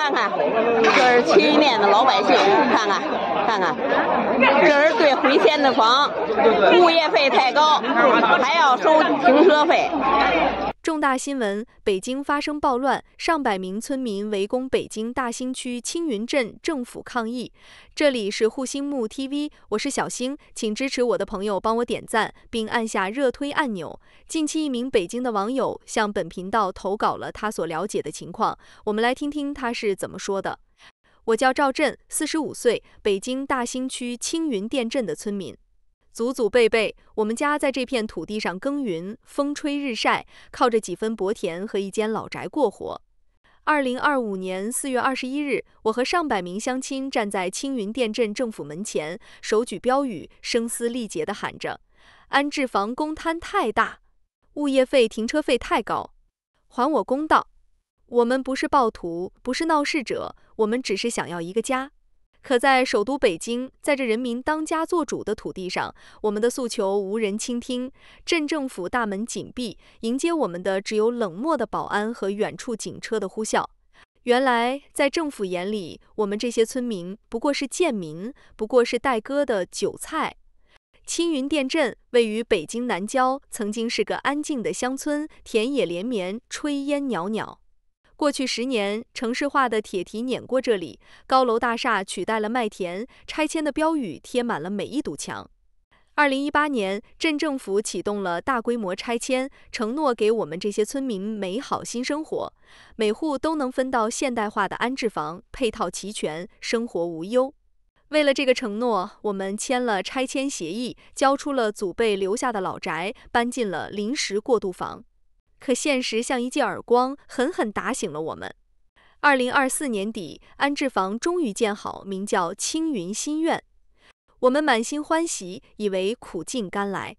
看看，这是7年的老百姓，看看，看看，这是对回迁的房，物业费太高，还要收停车费。重大新闻：北京发生暴乱，上百名村民围攻北京大兴区青云镇政府抗议。这里是护心木 TV， 我是小星，请支持我的朋友帮我点赞，并按下热推按钮。近期，一名北京的网友向本频道投稿了他所了解的情况，我们来听听他是怎么说的。我叫赵震，45岁，北京大兴区青云店镇的村民。祖祖辈辈，我们家在这片土地上耕耘，风吹日晒，靠着几分薄田和一间老宅过活。2025年4月21日，我和上百名乡亲站在青云店镇政府门前，手举标语，声嘶力竭地喊着：“安置房公摊太大，物业费、停车费太高，还我公道！我们不是暴徒，不是闹事者，我们只是想要一个家。”可在首都北京，在这人民当家作主的土地上，我们的诉求无人倾听。镇政府大门紧闭，迎接我们的只有冷漠的保安和远处警车的呼啸。原来，在政府眼里，我们这些村民不过是贱民，不过是待割的韭菜。青云店镇位于北京南郊，曾经是个安静的乡村，田野连绵，炊烟袅袅。过去10年，城市化的铁蹄碾过这里，高楼大厦取代了麦田，拆迁的标语贴满了每一堵墙。2018年，镇政府启动了大规模拆迁，承诺给我们这些村民美好新生活，每户都能分到现代化的安置房，配套齐全，生活无忧。为了这个承诺，我们签了拆迁协议，交出了祖辈留下的老宅，搬进了临时过渡房。可现实像一记耳光，狠狠打醒了我们。2024年底，安置房终于建好，名叫青云新苑。我们满心欢喜，以为苦尽甘来。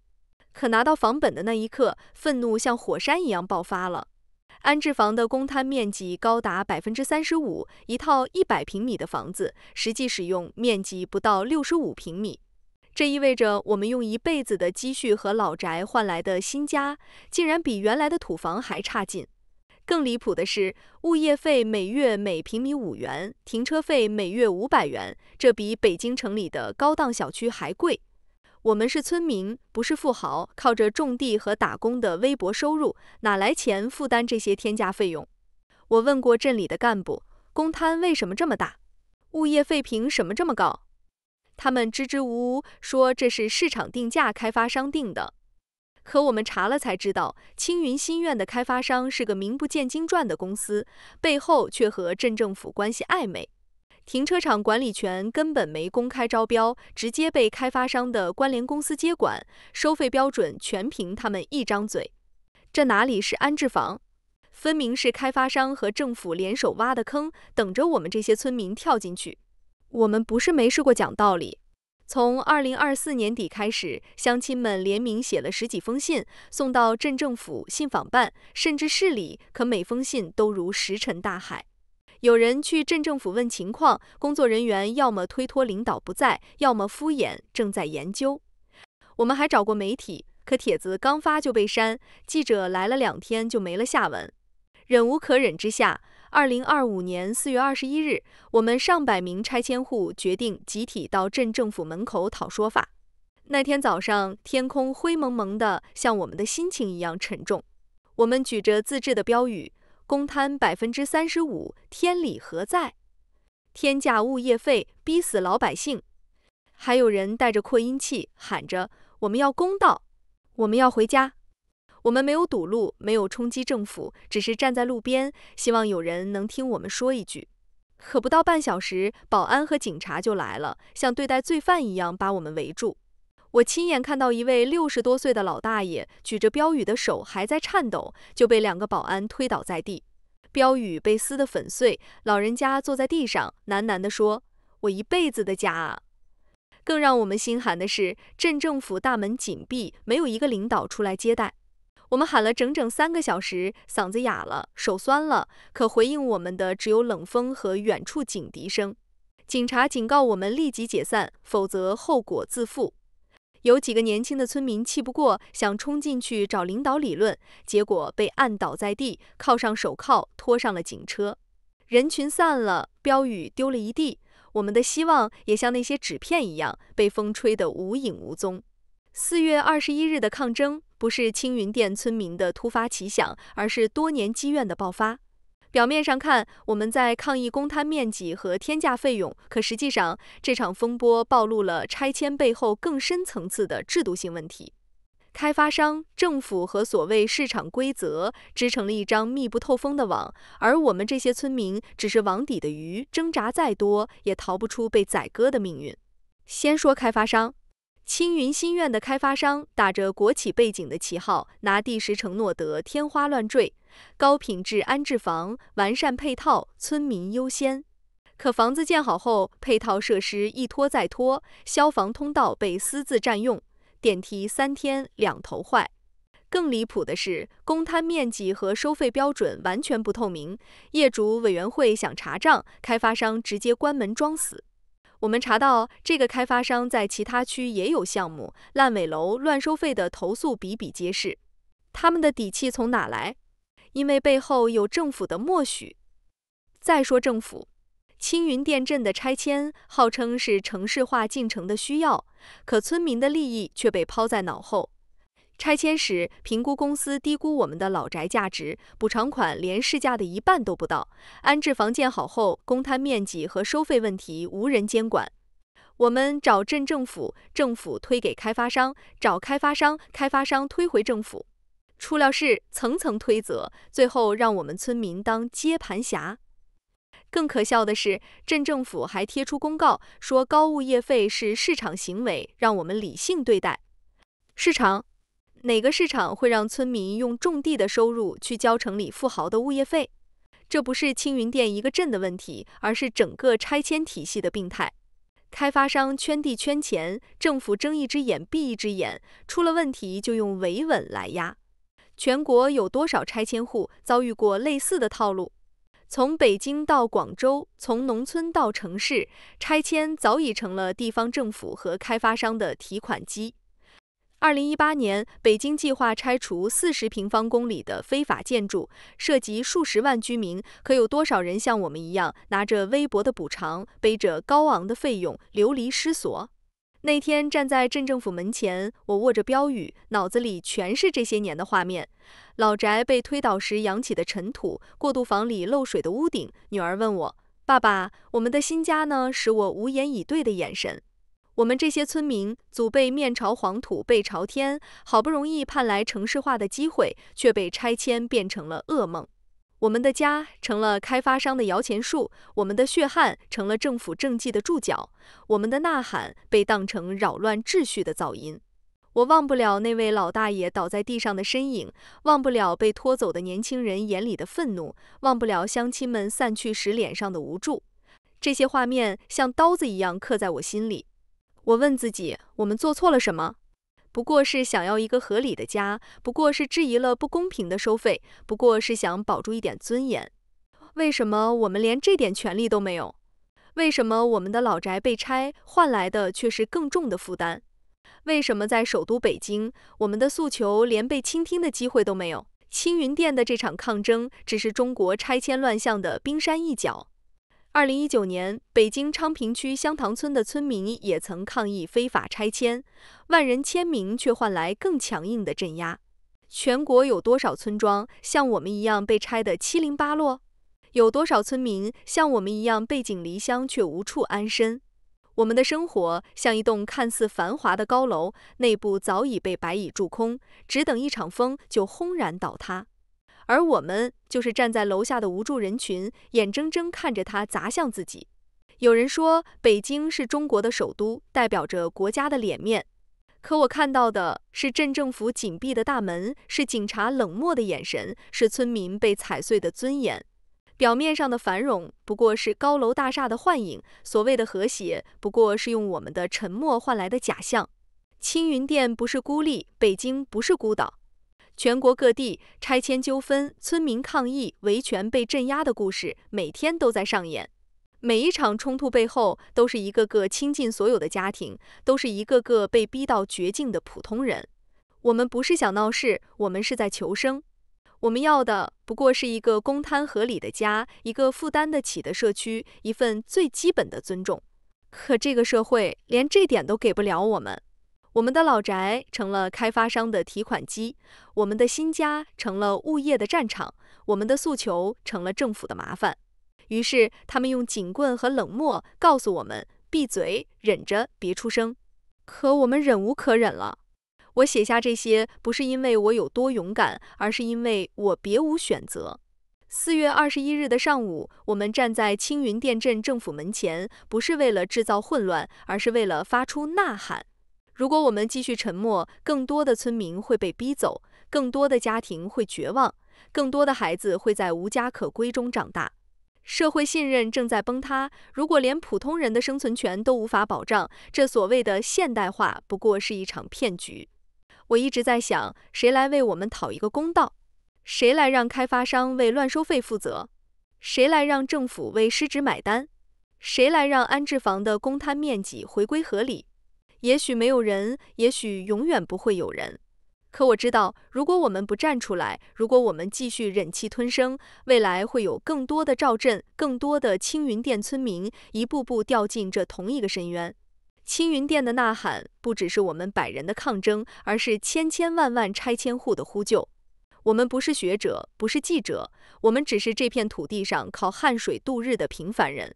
可拿到房本的那一刻，愤怒像火山一样爆发了。安置房的公摊面积高达35%，一套100平米的房子，实际使用面积不到65平米。这意味着我们用一辈子的积蓄和老宅换来的新家，竟然比原来的土房还差劲。更离谱的是，物业费每月每平米5元，停车费每月500元，这比北京城里的高档小区还贵。我们是村民，不是富豪，靠着种地和打工的微薄收入，哪来钱负担这些天价费用？我问过镇里的干部，公摊为什么这么大？物业费凭什么这么高？他们支支吾吾说这是市场定价，开发商定的。可我们查了才知道，青云新苑的开发商是个名不见经传的公司，背后却和镇政府关系暧昧。停车场管理权根本没公开招标，直接被开发商的关联公司接管，收费标准全凭他们一张嘴。这哪里是安置房，分明是开发商和政府联手挖的坑，等着我们这些村民跳进去。我们不是没试过讲道理。从2024年底开始，乡亲们联名写了10几封信，送到镇政府、信访办，甚至市里，可每封信都如石沉大海。有人去镇政府问情况，工作人员要么推脱领导不在，要么敷衍正在研究。我们还找过媒体，可帖子刚发就被删，记者来了2天就没了下文。忍无可忍之下，2025年4月21日，我们上百名拆迁户决定集体到镇政府门口讨说法。那天早上，天空灰蒙蒙的，像我们的心情一样沉重。我们举着自制的标语：“公摊35%，天理何在？天价物业费逼死老百姓。”还有人带着扩音器喊着：“我们要公道，我们要回家。”我们没有堵路，没有冲击政府，只是站在路边，希望有人能听我们说一句。可不到半小时，保安和警察就来了，像对待罪犯一样把我们围住。我亲眼看到一位60多岁的老大爷举着标语的手还在颤抖，就被2个保安推倒在地，标语被撕得粉碎。老人家坐在地上，喃喃地说：“我一辈子的家啊！”更让我们心寒的是，镇政府大门紧闭，没有一个领导出来接待。我们喊了整整3个小时，嗓子哑了，手酸了，可回应我们的只有冷风和远处警笛声。警察警告我们立即解散，否则后果自负。有几个年轻的村民气不过，想冲进去找领导理论，结果被按倒在地，铐上手铐，拖上了警车。人群散了，标语丢了一地，我们的希望也像那些纸片一样被风吹得无影无踪。4月21日的抗争不是青云店村民的突发奇想，而是多年积怨的爆发。表面上看，我们在抗议公摊面积和天价费用，可实际上，这场风波暴露了拆迁背后更深层次的制度性问题。开发商、政府和所谓市场规则织成了一张密不透风的网，而我们这些村民只是网底的鱼，挣扎再多也逃不出被宰割的命运。先说开发商，青云新苑的开发商打着国企背景的旗号，拿地时承诺得天花乱坠，高品质安置房，完善配套，村民优先。可房子建好后，配套设施一拖再拖，消防通道被私自占用，电梯3天2头坏。更离谱的是，公摊面积和收费标准完全不透明，业主委员会想查账，开发商直接关门装死。我们查到，这个开发商在其他区也有项目，烂尾楼、乱收费的投诉比比皆是。他们的底气从哪来？因为背后有政府的默许。再说政府，青云店镇的拆迁号称是城市化进程的需要，可村民的利益却被抛在脑后。拆迁时，评估公司低估我们的老宅价值，补偿款连市价的1半都不到。安置房建好后，公摊面积和收费问题无人监管。我们找镇政府，政府推给开发商；找开发商，开发商推回政府。出了事，层层推责，最后让我们村民当接盘侠。更可笑的是，镇政府还贴出公告，说高物业费是市场行为，让我们理性对待。市场？哪个市场会让村民用种地的收入去交城里富豪的物业费？这不是青云店一个镇的问题，而是整个拆迁体系的病态。开发商圈地圈钱，政府睁一只眼闭一只眼，出了问题就用维稳来压。全国有多少拆迁户遭遇过类似的套路？从北京到广州，从农村到城市，拆迁早已成了地方政府和开发商的提款机。2018年，北京计划拆除40平方公里的非法建筑，涉及数十万居民，可有多少人像我们一样，拿着微薄的补偿，背着高昂的费用，流离失所？那天站在镇政府门前，我握着标语，脑子里全是这些年的画面：老宅被推倒时扬起的尘土，过渡房里漏水的屋顶。女儿问我：“爸爸，我们的新家呢？”使我无言以对的眼神。我们这些村民，祖辈面朝黄土背朝天，好不容易盼来城市化的机会，却被拆迁变成了噩梦。我们的家成了开发商的摇钱树，我们的血汗成了政府政绩的注脚，我们的呐喊被当成扰乱秩序的噪音。我忘不了那位老大爷倒在地上的身影，忘不了被拖走的年轻人眼里的愤怒，忘不了乡亲们散去时脸上的无助。这些画面像刀子一样刻在我心里。我问自己，我们做错了什么？不过是想要一个合理的家，不过是质疑了不公平的收费，不过是想保住一点尊严。为什么我们连这点权利都没有？为什么我们的老宅被拆，换来的却是更重的负担？为什么在首都北京，我们的诉求连被倾听的机会都没有？青云店的这场抗争，只是中国拆迁乱象的冰山一角。2019年，北京昌平区香塘村的村民也曾抗议非法拆迁，万人签名却换来更强硬的镇压。全国有多少村庄像我们一样被拆得七零八落？有多少村民像我们一样背井离乡却无处安身？我们的生活像一栋看似繁华的高楼，内部早已被白蚁蛀空，只等一场风就轰然倒塌。而我们就是站在楼下的无助人群，眼睁睁看着它砸向自己。有人说，北京是中国的首都，代表着国家的脸面。可我看到的是镇政府紧闭的大门，是警察冷漠的眼神，是村民被踩碎的尊严。表面上的繁荣不过是高楼大厦的幻影，所谓的和谐不过是用我们的沉默换来的假象。青云店不是孤立，北京不是孤岛。全国各地拆迁纠纷、村民抗议、维权被镇压的故事每天都在上演。每一场冲突背后，都是一个个倾尽所有的家庭，都是一个个被逼到绝境的普通人。我们不是想闹事，我们是在求生。我们要的不过是一个公摊合理的家，一个负担得起的社区，一份最基本的尊重。可这个社会连这点都给不了我们。我们的老宅成了开发商的提款机，我们的新家成了物业的战场，我们的诉求成了政府的麻烦。于是他们用警棍和冷漠告诉我们闭嘴，忍着，别出声。可我们忍无可忍了。我写下这些不是因为我有多勇敢，而是因为我别无选择。4月21日的上午，我们站在青云店镇政府门前，不是为了制造混乱，而是为了发出呐喊。如果我们继续沉默，更多的村民会被逼走，更多的家庭会绝望，更多的孩子会在无家可归中长大。社会信任正在崩塌，如果连普通人的生存权都无法保障，这所谓的现代化不过是一场骗局。我一直在想，谁来为我们讨一个公道？谁来让开发商为乱收费负责？谁来让政府为失职买单？谁来让安置房的公摊面积回归合理？也许没有人，也许永远不会有人。可我知道，如果我们不站出来，如果我们继续忍气吞声，未来会有更多的赵镇，更多的青云店村民一步步掉进这同一个深渊。青云店的呐喊不只是我们100人的抗争，而是千千万万拆迁户的呼救。我们不是学者，不是记者，我们只是这片土地上靠汗水度日的平凡人。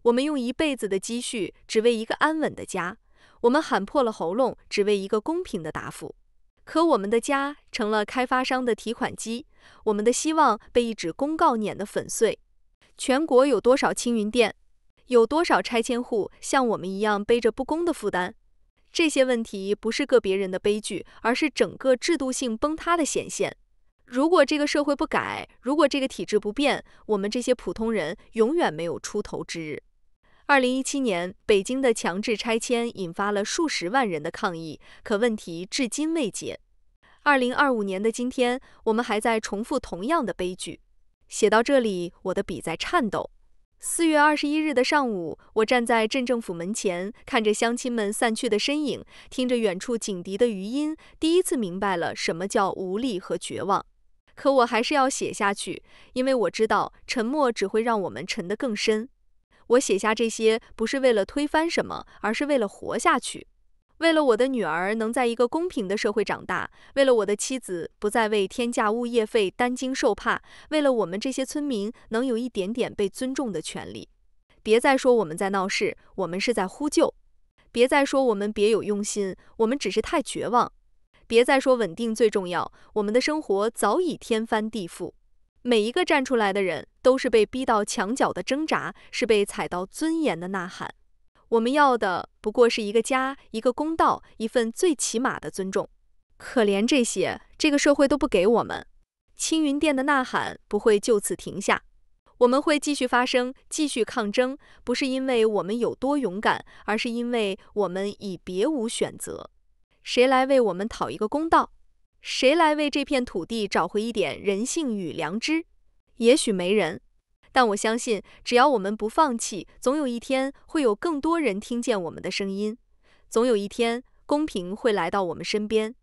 我们用一辈子的积蓄，只为一个安稳的家。我们喊破了喉咙，只为一个公平的答复。可我们的家成了开发商的提款机，我们的希望被一纸公告碾得粉碎。全国有多少青云店？有多少拆迁户像我们一样背着不公的负担？这些问题不是个别人的悲剧，而是整个制度性崩塌的显现。如果这个社会不改，如果这个体制不变，我们这些普通人永远没有出头之日。2017年，北京的强制拆迁引发了数十万人的抗议，可问题至今未解。2025年的今天，我们还在重复同样的悲剧。写到这里，我的笔在颤抖。4月21日的上午，我站在镇政府门前，看着乡亲们散去的身影，听着远处警笛的余音，第一次明白了什么叫无力和绝望。可我还是要写下去，因为我知道沉默只会让我们沉得更深。我写下这些不是为了推翻什么，而是为了活下去。为了我的女儿能在一个公平的社会长大，为了我的妻子不再为天价物业费担惊受怕，为了我们这些村民能有一点点被尊重的权利。别再说我们在闹事，我们是在呼救。别再说我们别有用心，我们只是太绝望。别再说稳定最重要，我们的生活早已天翻地覆。每一个站出来的人都是被逼到墙角的挣扎，是被踩到尊严的呐喊。我们要的不过是一个家，一个公道，一份最起码的尊重。可怜这些，这个社会都不给我们。青云店的呐喊不会就此停下，我们会继续发声，继续抗争，不是因为我们有多勇敢，而是因为我们已别无选择。谁来为我们讨一个公道？谁来为这片土地找回一点人性与良知？也许没人，但我相信，只要我们不放弃，总有一天会有更多人听见我们的声音，总有一天，公平会来到我们身边。